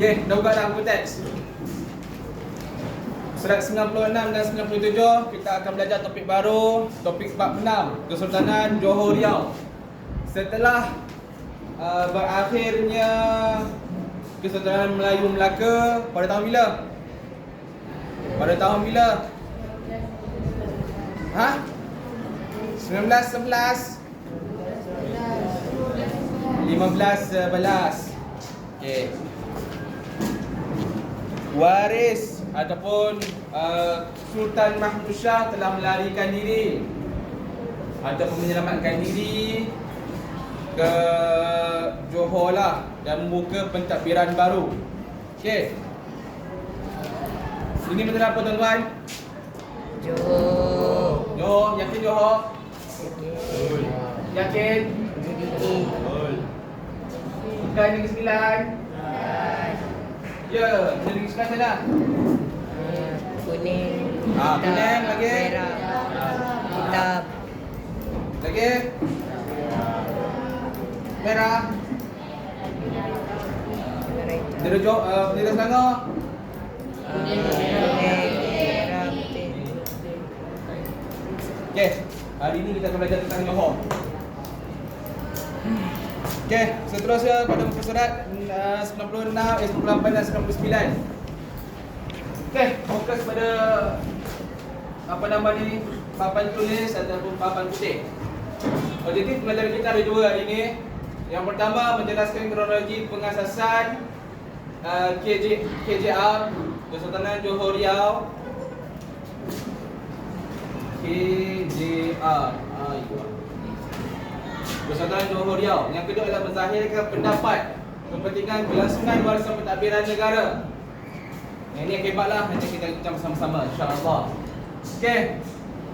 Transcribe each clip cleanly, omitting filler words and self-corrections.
Okey, dah buka dah buku teks. Surat 96 dan 97 kita akan belajar topik baru, topik 46, Kesultanan Johor Riau. Setelah berakhirnya Kesultanan Melayu Melaka pada tahun bila? Pada tahun bila? Ha? 1911 1511. Okey. Waris ataupun Sultan Mahmud Shah telah melarikan diri ataupun menyelamatkan diri ke Johor lah dan membuka pentadbiran baru. Okey. Ini betul apa tuan-tuan? Johor. Johor, yakin Johor? Yakin? Bukan Negeri Sembilan? Ya, Negeri Sembilan sana. Kuning. Kuning lagi? Merah. Hitam. Lagi? Merah. Bendera Selangor. Kuning. Merah. Putih. Okey, hari ini kita akan belajar tentang Johor. Okey, seterusnya pada muka surat 96, 98 dan 99. Okey, fokus pada apa nama ni, papan tulis ataupun papan putih. Objektif pelajaran kita ada dua hari ini. Yang pertama menjelaskan kronologi pengasasan KJR Kesultanan Johor Riau. KJR Kesultanan Johor Riau. Yang kedua adalah menzahirkan pendapat kepentingan kelangsungan warisan pentadbiran negara. Yang ini hebatlah, nanti kita bincang bersama-sama insya-Allah. Okey.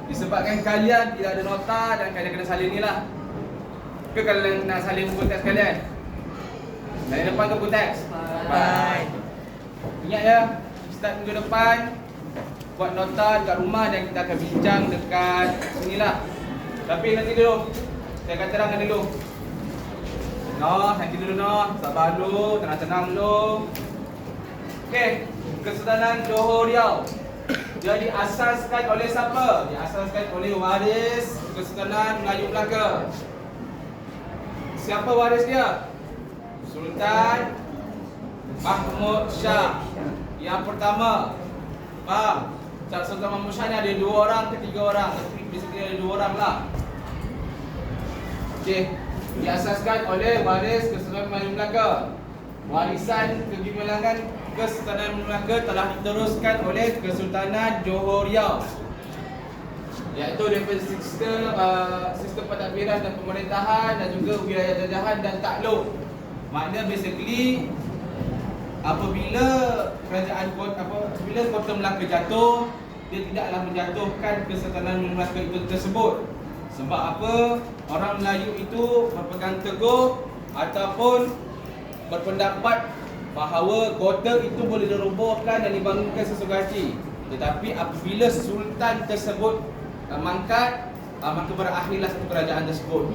Disebabkan kalian tidak ada nota dan kalian kena salin ni lah. Ke kalian nak salin buku teks kalian? Dari depan ke buku teks? Depan. Ingat ya, start minggu depan buat nota dekat rumah dan kita akan bincang dekat sinilah. Tapi nanti dulu, saya akan terangkan dulu. Nanti dulu sabar dulu, tenang-tenang dulu. Okey, Kesultanan Johor Riau. Dia diasaskan oleh siapa? Diasaskan oleh waris Kesultanan Melayu Melaka. Siapa waris dia? Sultan Mahmud Shah. Yang pertama. Faham? Sultan Mahmud Shah ni ada 2 orang ke 3 orang? Tapi basically ada 2 orang lah. Okey, diasaskan oleh waris Kesultanan Melayu Melaka. Warisan kegemilangan Kesultanan Melaka telah diteruskan oleh Kesultanan Johor Riau, iaitu daripada sistem pentadbiran dan pemerintahan dan juga wilayah jajahan dan takluk. Maknanya basically apabila bila Kota Melaka jatuh, dia tidaklah menjatuhkan Kesultanan Melaka itu tersebut. Sebab apa? Orang Melayu itu berpegang teguh ataupun berpendapat bahawa kota itu boleh dirobohkan dan dibangunkan sesuka-hati. Tetapi apabila sultan tersebut mangkat, maka berakhirlah satu kerajaan tersebut.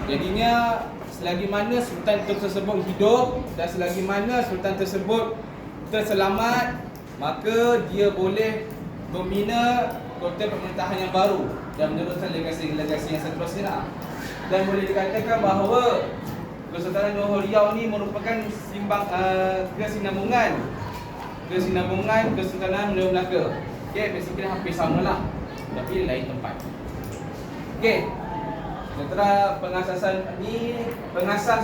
Jadinya selagi mana sultan tersebut hidup dan selagi mana sultan tersebut terselamat, maka dia boleh membina kota pemerintahan yang baru dan meneruskan legasi-legasi yang seterusnya. Dan boleh dikatakan bahawa Kesultanan Johor Riau ni merupakan kesinambungan Kesultanan Melayu Melaka. Okey, basically hampir samalah, tapi lain tempat. Okey. Setelah pengasasan ni, pengasas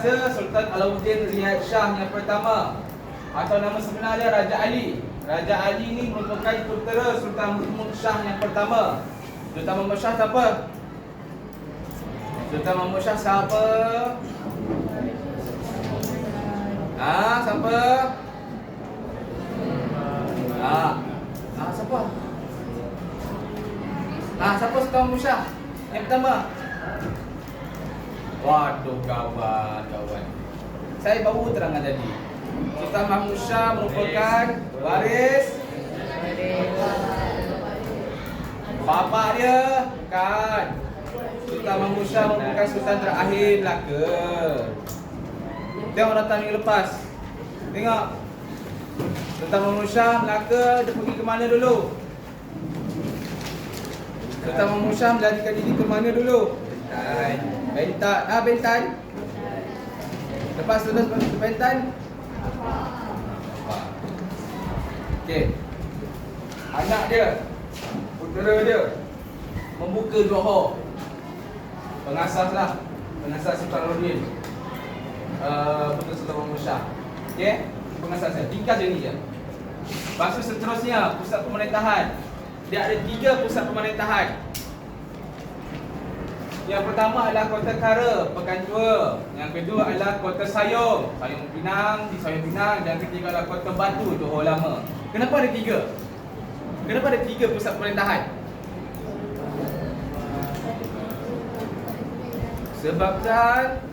dia Sultan Alauddin Riyad Shah yang pertama, atau nama sebenar dia Raja Ali. Raja Ali ni merupakan putera Sultan Mahmud Shah yang pertama. Sultan Mahmud Shah siapa? Sultan Mahmud Shah siapa? Siapa? Siapa? Siapa Sultan Mahmud Shah yang pertama? Waduh kawan. Saya baru terangkan tadi. Sultan Mahmud Shah merupakan waris bapa dia, bukan. Sultan Mahmud Shah merupakan sultan terakhir Melaka. Tengok datang minggu lepas. Tengok. Sultan Mahmud Shah Melaka, dia pergi ke mana dulu? Sultan Mahmud Shah melarikan diri ke mana dulu? Bentan. Bentan. Lepas terus ke Bentan. Okey. Anak dia, putera dia membuka Johor. Pengasas Sultan Alauddin. Putera Sultan Mahmud Shah. Okey, pengasas dia. Tingkat je ni je. Lepas tu seterusnya pusat pemerintahan. Dia ada 3 pusat pemerintahan. Yang pertama adalah Kota Kara, Pekan Tua. Yang kedua adalah Kota Sayong, Sayong Pinang, di Sayong Pinang. Dan ketiga adalah Kota Batu, Johor Lama. Kenapa ada 3? Kenapa ada 3 pusat pemerintahan? Sebabkan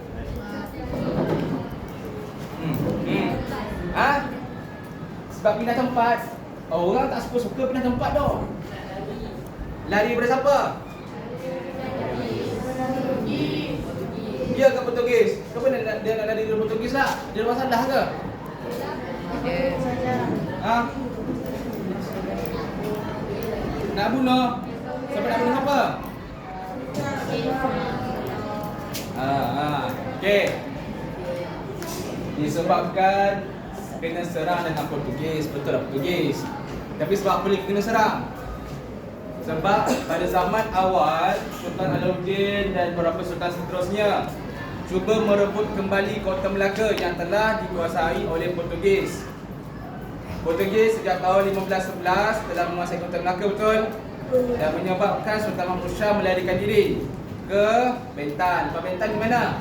sebab pindah tempat. Orang tak suka pindah tempat dah. Lari daripada siapa? Dia ke Portugis. Kenapa dia nak lari dari Portugis lah? Dia ada masalah ke? Nak bunuh? Siapa nak bunuh apa? Okey. Disebabkan kena serang dengan Portugis. Betul lah Portugis. Tapi sebab apa lagi kena serang? Sebab pada zaman awal Sultan Alauddin dan beberapa sultan seterusnya cuba merebut kembali Kota Melaka yang telah dikuasai oleh Portugis. Portugis sejak tahun 1511 telah menguasai Kota Melaka, betul? Dan menyebabkan Sultan Mahmud Shah melarikan diri ke Bentan. Lepas Bentan di mana?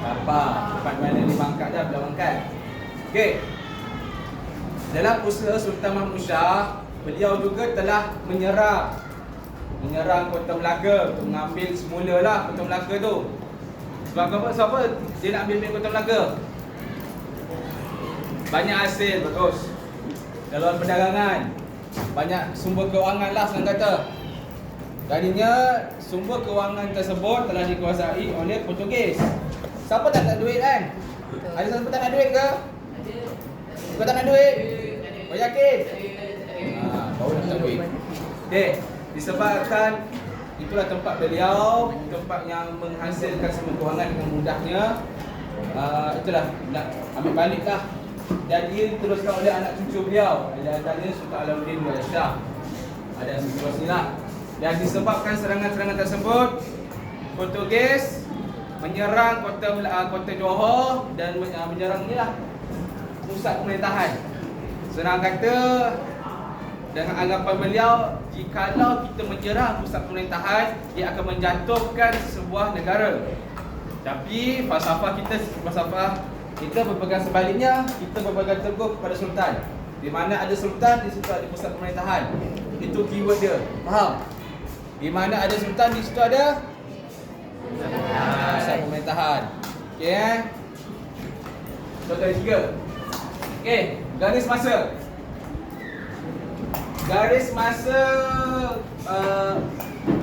Tempat mana di Bangkat dah, belah Bangkat. Okey. Dalam usaha Sultan Mahmud Shah, beliau juga telah menyerang Kota Melaka untuk mengambil semulalah Kota Melaka tu. Sebab apa? Siapa dia nak ambil Kota Melaka? Banyak hasil, bagus. Dalam perdagangan, banyak sumber kewangan lah senang kata. Jadinya sumber kewangan tersebut telah dikuasai oleh Portugis. Siapa tak nak duit kan? Ada siapa tak nak duit ke? Kau tak nak duit? Kau yakin? Baru nak tak duit. Okey, disebabkan itulah tempat beliau, tempat yang menghasilkan semua kewangan dengan mudahnya. Itulah nak ambil balik lah. Dan ia diteruskan oleh anak cucu beliau, antaranya Sultan Alauddin bin Shah. Ada seterusnya lah. Dan disebabkan serangan-serangan tersebut, Portugis menyerang kota Johor dan menyerang inilah pusat pemerintahan. Senang kata, dengan anggapan beliau, jikalau kita menyerang pusat pemerintahan, ia akan menjatuhkan sebuah negara. Tapi falsafah kita berpegang sebaliknya, kita berpegang teguh kepada sultan. Di mana ada sultan, di situ ada pusat pemerintahan. Itu keyword dia. Faham? Di mana ada sultan, di situ ada pusat pemerintahan. Okey Contoh 3. Okey, garis masa. Garis masa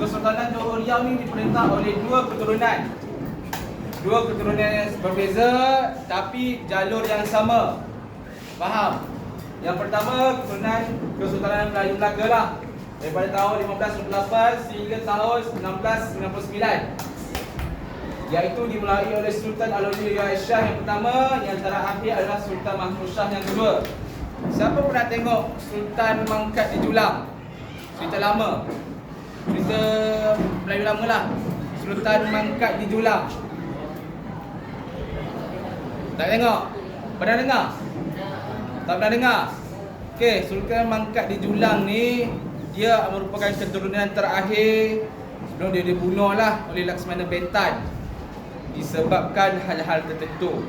Kesultanan Johor Riau ni diperintah oleh 2 keturunan. 2 keturunan yang berbeza tapi jalur yang sama. Faham? Yang pertama keturunan Kesultanan Melayu Melaka lah, daripada tahun 1528 sehingga tahun 1699, iaitu dimulai oleh Sultan Alauddin bin Shah yang pertama, yang terakhir adalah Sultan Mahmud Shah yang kedua. Siapa pernah tengok Sultan Mangkat di Julang? Cerita lama, cerita Melayu lama lah. Sultan Mangkat di Julang. Tak tengok? Pernah dengar? Tak pernah dengar? Okey, Sultan Mangkat di Julang ni, dia merupakan keturunan terakhir sebelum dia dibunuh lah oleh Laksmana Bentan disebabkan hal-hal tertentu.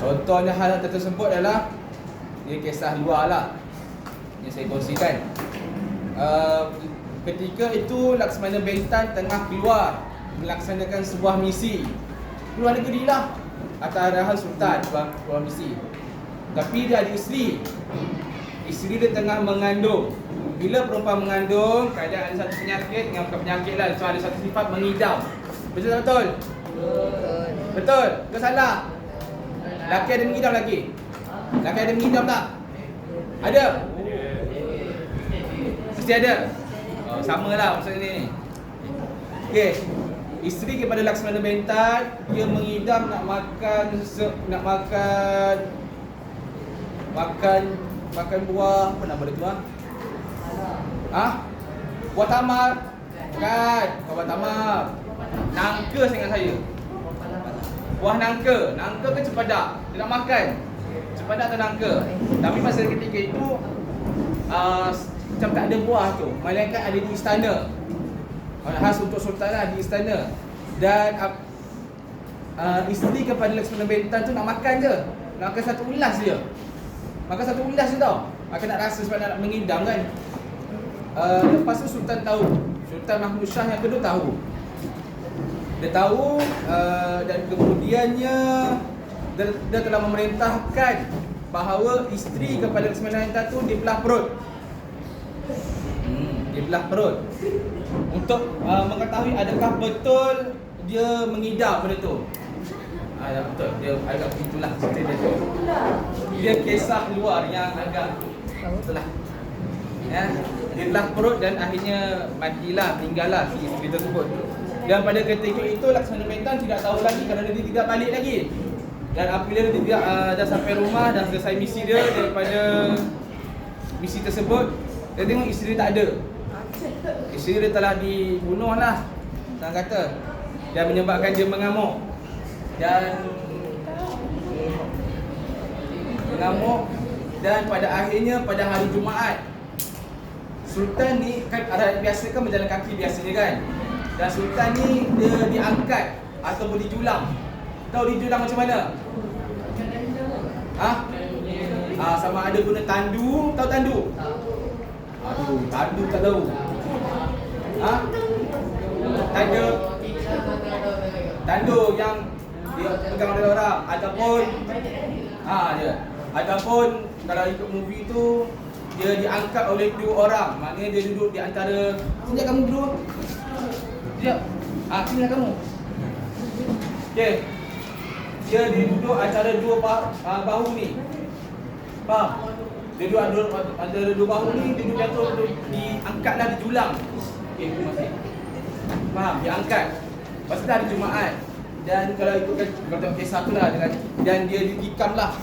Contohnya hal tersebut adalah, dia kisah luar lah yang saya kongsikan. Ketika itu Laksmana Bentan tengah keluar melaksanakan sebuah misi keluar negeri lah, atas arahan Sultan, keluar misi. Tapi dia ada isteri. Isteri dia tengah mengandung. Bila perempuan mengandung, kadang ada satu penyakit, dengan bukan penyakit lah, so ada satu sifat mengidam. Betul tak betul? Betul. Betul ke salah? Laki ada mengidam lagi? Laki ada mengidam tak? Ada? Mesti ada? Oh, sama lah maksud ni. Okey. Isteri kepada Laksmana Bentan, dia mengidam nak makan makan buah apa nama dia tu ah? Ha? Buah tamar. Kan, buah tamar. Nangka saya ingat saya. Buah nangka. Nangka ke cepadak? Dia nak makan. Cepadak atau nangka? Tapi masa ketika itu macam tak ada buah tu. Melainkan ada di istana. Khas untuk sultanah di istana. Dan isteri kepada Laksmana Bentan tu nak makan je. Nak makan satu ulas je. Makan satu ulas je tau. Makan nak rasa sebab nak mengidam kan. Lepas tu Sultan tahu. Sultan Mahmud Shah yang kedua tahu. Dia tahu dan kemudiannya dia telah memerintahkan bahawa isteri kepada Laksmana Bentan tu dibelah perut. Dibelah perut. Untuk mengetahui adakah betul dia mengidam benda tu. Ya betul, dia agak begitulah cerita dia tu. Dia kisah luar yang agak itulah. Ya, dia belah perut dan akhirnya matilah, meninggallah si isteri tersebut. Dan pada ketika itu Laksmana Bentan tidak tahu lagi kerana dia tidak balik lagi. Dan apabila dia tidak dah sampai rumah, dah selesai misi dia daripada misi tersebut, dia tengok isteri tak ada. Isteri dia telah dibunuh lah, orang kata. Dan menyebabkan dia mengamuk. Dan pada akhirnya pada hari Jumaat, Sultan ni kan biasa kan berjalan kaki biasanya kan. Dan Sultan ni dia diangkat ataupun dijulang. Tahu dijulang macam mana? Sama ada guna tandu. Tahu tandu? Aduh, tandu tak tahu. Tandu yang dia pegang oleh orang ataupun ataupun kalau ikut movie tu dia diangkat oleh dua orang. Maknanya dia duduk di antara sini kamu duduk. Sekejap. Sini kamu. Okey. Dia duduk antara dua bahu ni. Faham? Dia duduk antara dua bahu ni, dia duduk jatuh, diangkatlah, dijulang. Okey, terima kasih. Faham? Diangkat. Lepas tu hari Jumaat. Dan kalau ikutkan tengok kisah tu lah dan dia ditikam lah.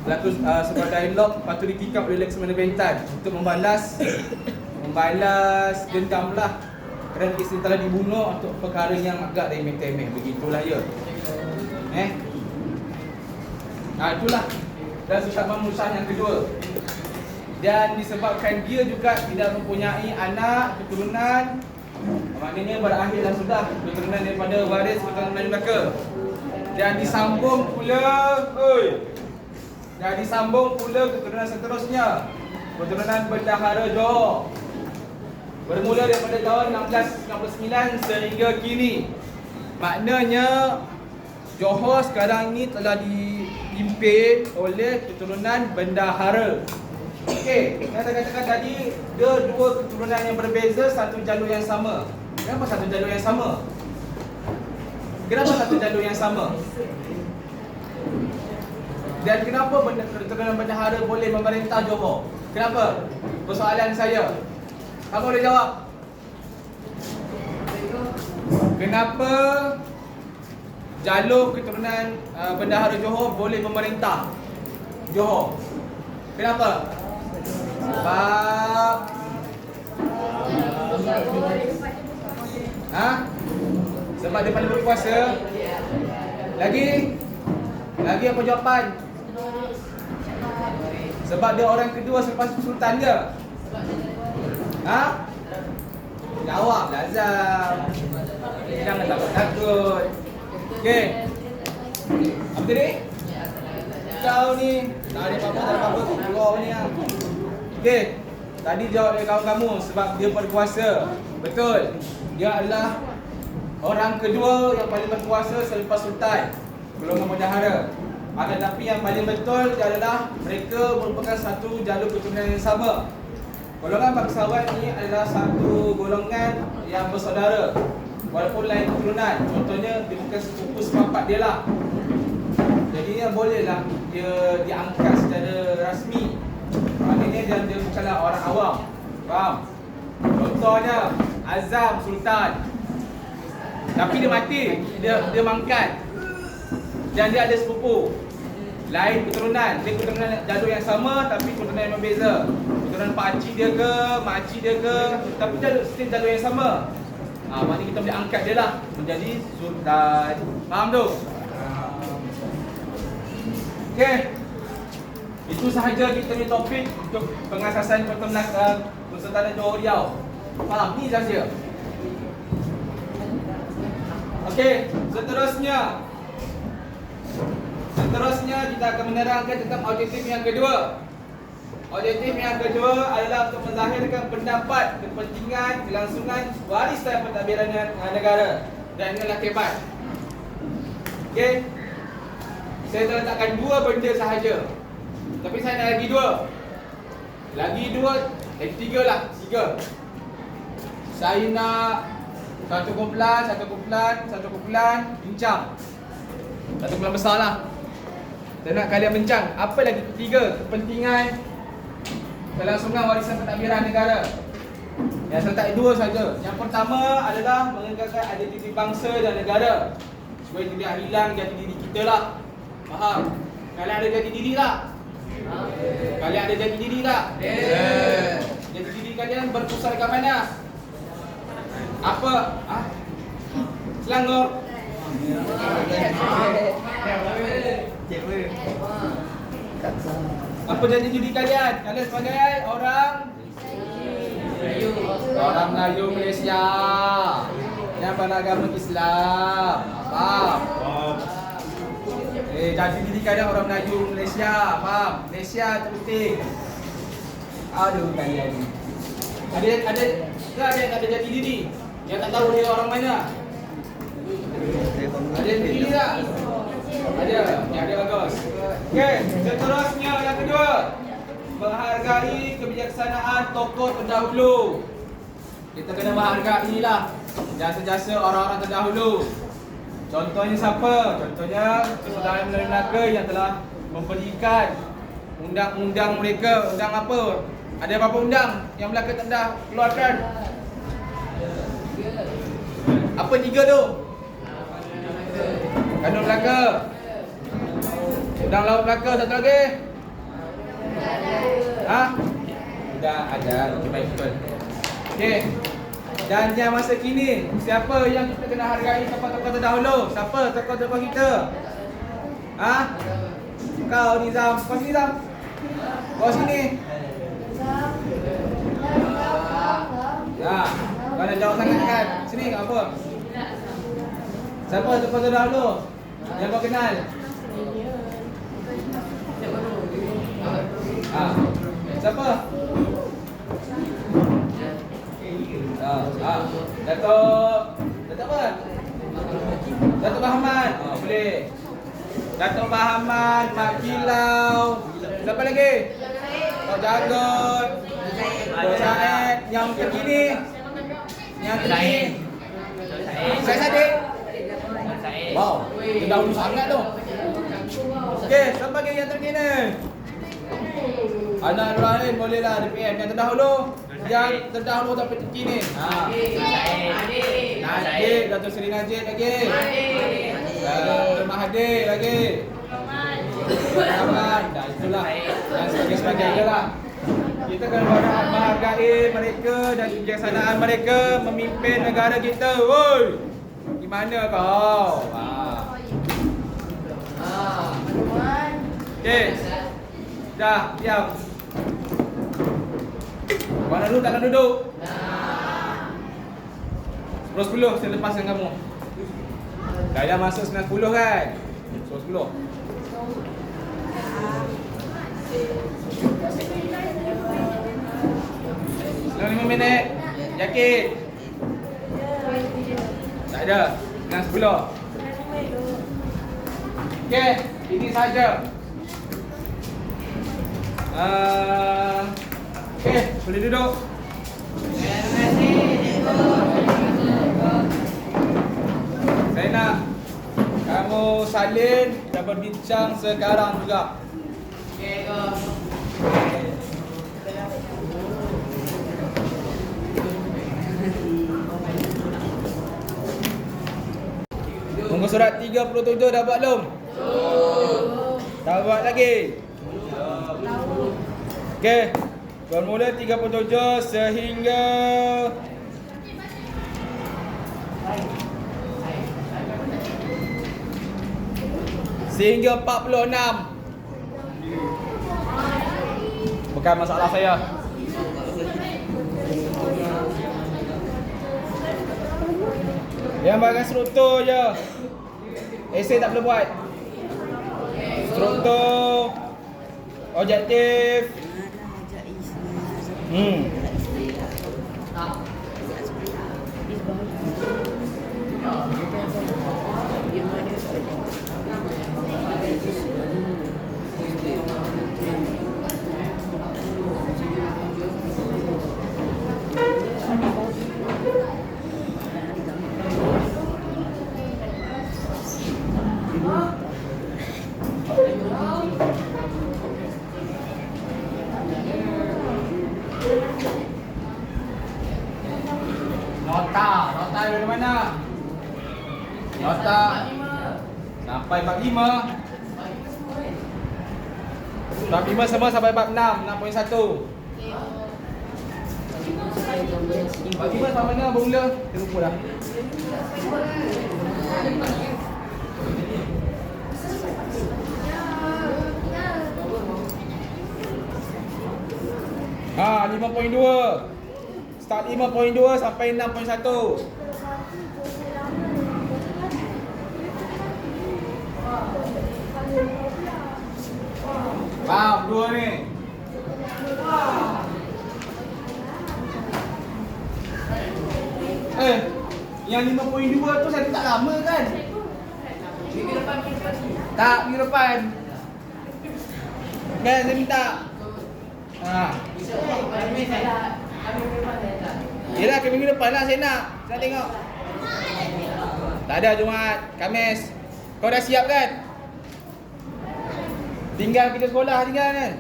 Berlaku sebuah dialog, lepas tu ditikam oleh Laksmana Bentan untuk membalas dendam lah. Kerana isteri telah dibunuh untuk perkara yang agak remeh-temeh. Begitulah ya. Itulah. Dan Sultan Mahmud Shah yang kedua. Dan disebabkan dia juga tidak mempunyai anak, keturunan, maknanya berakhirlah sudah keturunan daripada waris keturunan Melayu Melaka. Dan disambung pula keturunan seterusnya, keturunan Bendahara Johor. Bermula daripada tahun 1669 sehingga kini. Maknanya Johor sekarang ini telah dipimpin oleh keturunan Bendahara. Okey, yang saya katakan tadi, dia dua keturunan yang berbeza, satu jalur yang sama. Kenapa satu jalur yang sama? Kenapa satu jalur yang sama? Dan kenapa keturunan Bendahara boleh memerintah Johor? Kenapa? Persoalan saya. Kamu boleh jawab? Kenapa jalur keturunan Bendahara Johor boleh memerintah Johor? Kenapa? Sebab sebab dia paling berkuasa. Lagi apa jawapan? Sebab dia orang kedua selepas sultan dia. Jawab Lazam. Jangan takut. Okey. Apa tadi? Kau ni tak ada apa-apa keluar ni ah. Okey. Tadi jawab dari kawan kamu sebab dia berkuasa. Betul. Dia adalah orang kedua yang paling berkuasa selepas sultan, golongan Bendahara. Akan tetapi yang paling betul adalah mereka merupakan satu jalur keturunan yang sama. Golongan bangsawan ini adalah satu golongan yang bersaudara walaupun lain keturunan. Contohnya dia bukan sepupu sepapat dia lah. Jadinya bolehlah dia diangkat secara rasmi. Maknanya dia bukanlah orang awam. Faham? Contohnya Azam Sultan. Tapi dia mati, dia mangkat. Dan dia ada sepupu. Lain keturunan, dia keturunan jalur yang sama tapi keturunan yang berbeza. Keturunan pak cik dia ke, mak cik dia ke, tapi jalur yang sama. Maknanya kita boleh angkat dia lah menjadi sultan. Faham tu? Okey. Itu sahaja kita punya topik untuk pengasasan Kesultanan Johor Riau. Faham? Ni sahaja. Okey, Seterusnya kita akan menerangkan tentang objektif yang kedua. Objektif yang kedua adalah untuk menzahirkan pendapat, kepentingan, kelangsungan warisan pentadbiran negara dan dengan akibat. Okey. Saya telah letakkan dua benda sahaja. Tapi saya nak lagi dua. Tiga lah. Saya nak satu kumpulan bincang. Satu kumpulan besar lah. Saya nak kalian bincang. Apa lagi ketiga? Kepentingan, kelangsungan warisan pentadbiran negara. Yang saya letak dua saja. Yang pertama adalah mengekalkan identiti bangsa dan negara supaya tidak hilang jati diri kita lah. Faham? Kalian ada jati diri tak? Kalian ada jati diri tak? Jati diri kalian berpusat kat mana? Apa? Selangor. Apa jati diri kalian? Kalian sebagai orang Melayu Malaysia yang beragama Islam. Faham? Jati diri kalian orang Melayu Malaysia. Faham? Malaysia terpenting. Aduh kalian ni. Ada yang tak ada jati diri? Yang tak tahu dia orang mana? Ada jati diri tak? Ada. Ya, ada bagus. Okey, seterusnya yang kedua. Menghargai kebijaksanaan tokoh terdahulu. Kita kena menghargai lah jasa-jasa orang-orang terdahulu. Contohnya siapa? Contohnya Kesultanan Melayu Melaka yang telah memberikan undang-undang mereka. Undang apa? Ada berapa undang yang Melaka telah keluarkan? Apa tiga tu? Kanun Melaka, Undang Laut Melaka, satu lagi? Sudah ada. Baik-baik. Okey. Dan yang masa kini, siapa yang kita kena hargai tokoh-tokoh terdahulu? Siapa tokoh-tokoh kita? Kau Nizam. Kau sini Nizam. Kau sini. Kau nak jauh sangat kan? Sini kau apa? Siapa tokoh terdahulu yang kau kenal? Siapa? Datuk apa? Datuk Bahman. Boleh. Datuk Bahman, Mak Kilau. Siapa lagi? Tok Jagot. Tok Said. Yang terkini? Saya Sadik. Wow, dia dahulu sangat tu. Okey, siapa lagi yang terkini? Anak Ibrahim bolehlah DPM yang terdahulu. Yang terdahulu tapi terkini. Najib, Datuk Seri Najib lagi. Datuk Mahathir lagi. Rahman. Dah itulah. Dan sebagainya lah. Kita kena menghargai mereka dan kebijaksanaan mereka memimpin negara kita. Woi. Gimana kau? Okey. Dah, diam. Mana dulu takkan duduk? 10 saya lepaskan kamu. Dah masuk 90 kan? 10. Selama 5 minit. Yakin? Tak ada. Dengan 10. Okey, ini saja. Okey, boleh duduk. Saya nak kamu kamu salin dan berbincang sekarang juga. Okey, go. Muka surat 37 dah buat belum? Tak buat lagi? Okey. Formula 37 sehingga sehingga 46. Bukan masalah saya. Yang bagian struktur je. Esei tak perlu buat. Struktur, objektif. Nota dari mana? Nota sampai bab 5. Bab 5 semua sampai bab 6, 6.1. Bab 5 sampai mana bermula? Saya lupa dah. Ha, 5.2. Start 5.2 sampai 6.1. Faham dua ni? Yang 5.2 tu saya tak lama kan? Minggu depan. Tak, minggu depan. Kan saya minta. Ha. Yelah, ke minggu depan lah saya nak. Saya nak tengok. Tak ada, Jumaat, Khamis. Kau dah siap kan? Tinggal kita sekolah tinggal kan?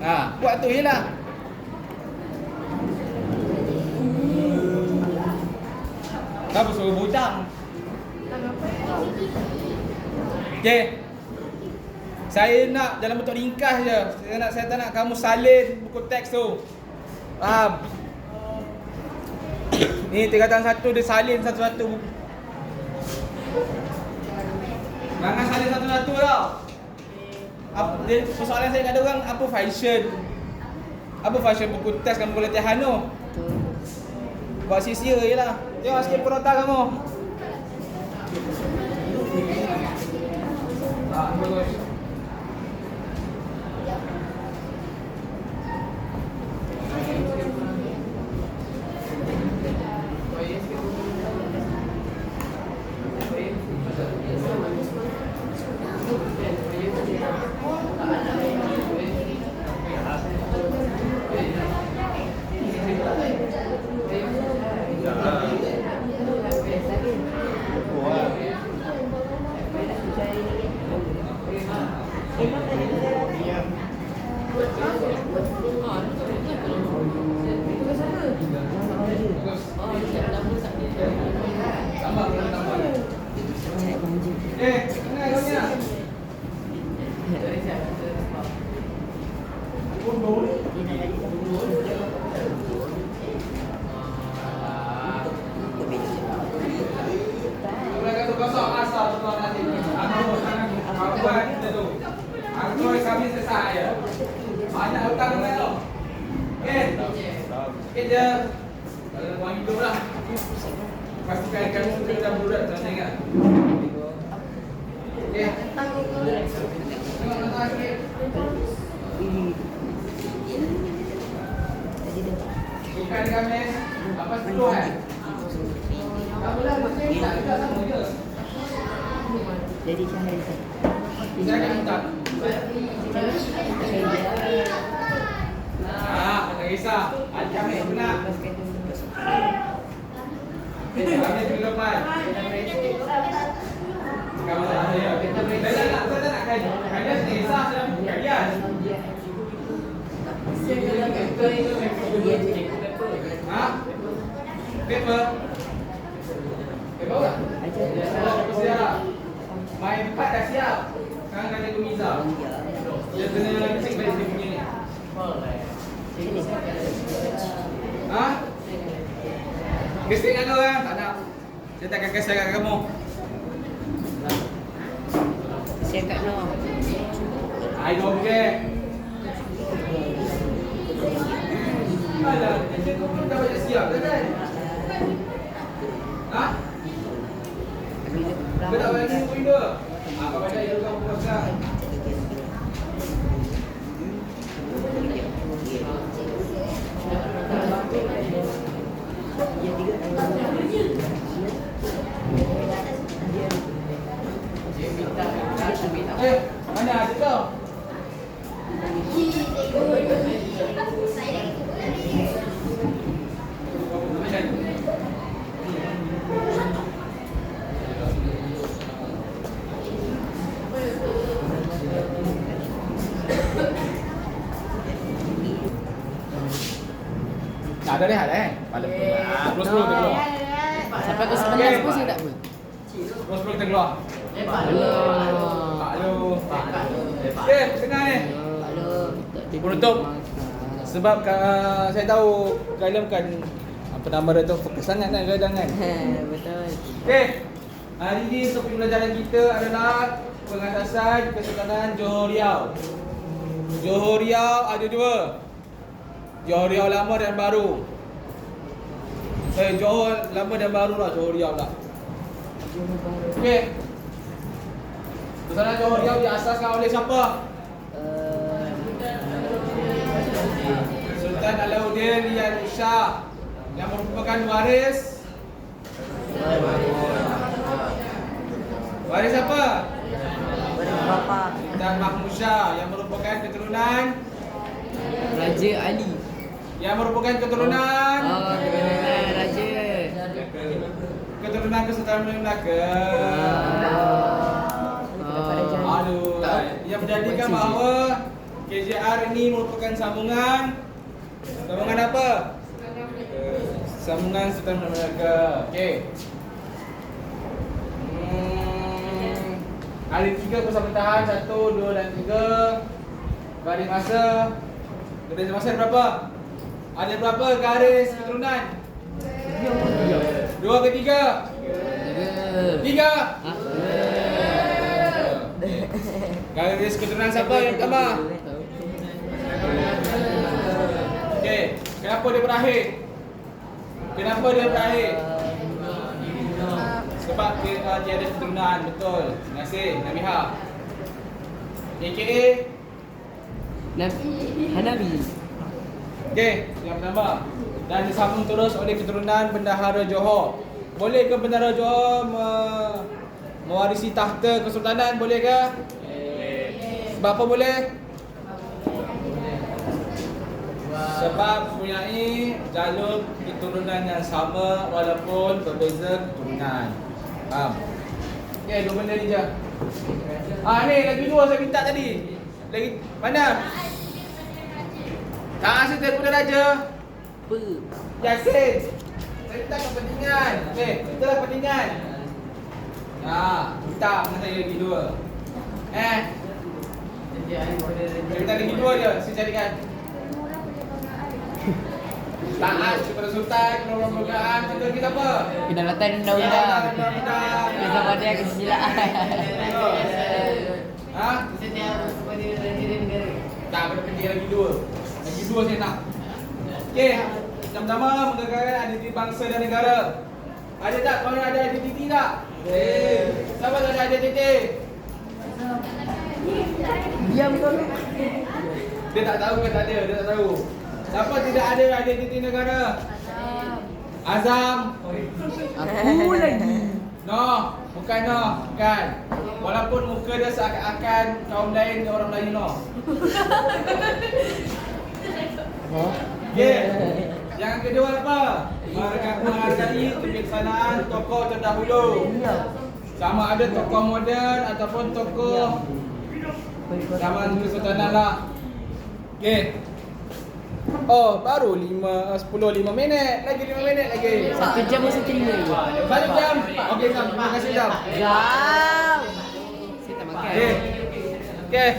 Ha, buat tu je lah. Kenapa suruh bujang? Okay. Saya nak dalam bentuk ringkas je. Saya tak nak kamu salin buku teks tu. Faham? Ni tingkatan 1 dia salin satu-satu. Jangan salin satu-satu tau. Persoalan saya kat orang, apa function? Apa function buku teks kamu latihan tu? Buat sia-sia je lah. Tengok sikit perota kamu. Bagus. Banyak hutang dengan tu. Okey. Okey je. Kalau buang hidup lah. Pastikan kamu kita berurat sana ingat. Okey. Tengok nota sikit. Bukan kami. Apa 10 kan? Tak boleh macam ni tak kita sama je. Jadi Syahir Saya akan minta. Tak kisah. Kami benar. Kami minggu depan. Sekarang Alias Desa sedang bukan Alias. Ha? Paper. Paper tak? Paper siap. Main 4 dah siap. Sekarang kena tunggu Miza. Dia kena cek balik dia punya ni. Ha? Mesti dengan kau kan? Tak nak. Saya takkan kasih kat kamu. Saya kat no. I don't care. Alah, kau belum dah banyak siap dah kan? Ha? Kau tak banyak ni pun dia. Kau banyak itu kau pun pasal. Mana ada kau? Ada rehat Malam tu. Terus kita keluar. Sampai ke 11 pun saya tak apa. Terus kita keluar. Halo. Tengah ni. Penutup. Sebab saya tahu kalian kan apa nama dia tu fokus sangat kan kadang kan. Betul. Okey. Hari ni topik pelajaran kita adalah pengasasan Kesultanan Johor Riau. Johor Riau ada dua. Johor Riau lama dan baru. Johor lama dan baru lah Johor Riau tak. Okey. Kesultanan Johor Riau diasaskan oleh siapa? Sultan Alauddin Riyad Shah yang merupakan waris apa? Bapa Sultan Mahmud Shah yang merupakan keturunan Raja Ali. yang merupakan keturunan Raja. Keturunan Kesultanan Melaka. Aduh, yang menjadikan bahawa KJR ini merupakan sambungan apa? Sambungan Sultan Melaka. Okey. Ada 3 persabdahan 1, 2 dan 3. Garis masa. Garis masa ada berapa? Ada berapa garis keturunan? 2 ke 3? 3. Garis keturunan siapa yang pertama? Okey, kenapa dia berakhir? Kenapa dia berakhir? Sebab dia tiada keturunan, betul. Terima kasih, Namiha. AKA Hanabi. Okey, yang pertama. Dan disambung terus oleh keturunan Bendahara Johor. Boleh ke Bendahara Johor mewarisi tahta kesultanan? Boleh ke? Sebab apa boleh? Sebab mempunyai jalur keturunan yang sama walaupun berbeza keturunan. Faham? Okey, 2 benda ni je. Ni lagi 2 saya minta tadi. Lagi mana? Tak asyik telefon raja. Apa? Yasin. Saya minta kepentingan. Okey, kita lah kepentingan. Minta saya lagi 2. Saya minta lagi 2 je, saya carikan. Taat kepada Sultan, perlombaan, betul kita apa? Kedaulatan undang-undang. Undang-undang. Kesabaran kesusilaan. Tak, ada penting lagi 2. Lagi 2 saya nak. Okey, yang pertama menggegarkan identiti bangsa dan negara. Ada tak? Korang ada identiti tak? Siapa tak ada identiti? Diam kau. Dia tak tahu ke tak ada? Dia tak tahu. Siapa tidak ada identiti negara? Azam. Aku lagi. Noh, bukan Noh, bukan. Walaupun muka dia seakan-akan kaum lain orang Melayu Noh. Okey. Yang kedua apa? Menghargai kebijaksanaan tokoh terdahulu. Sama ada tokoh moden ataupun tokoh Zaman Kesultanan lah. Okey. Oh, baru 5 minit. Lagi 5 minit lagi. 1 jam masih terima je. 1 jam. Okey, Sam. Terima kasih, Sam. Jam. Saya tak makan. Okey. Okey.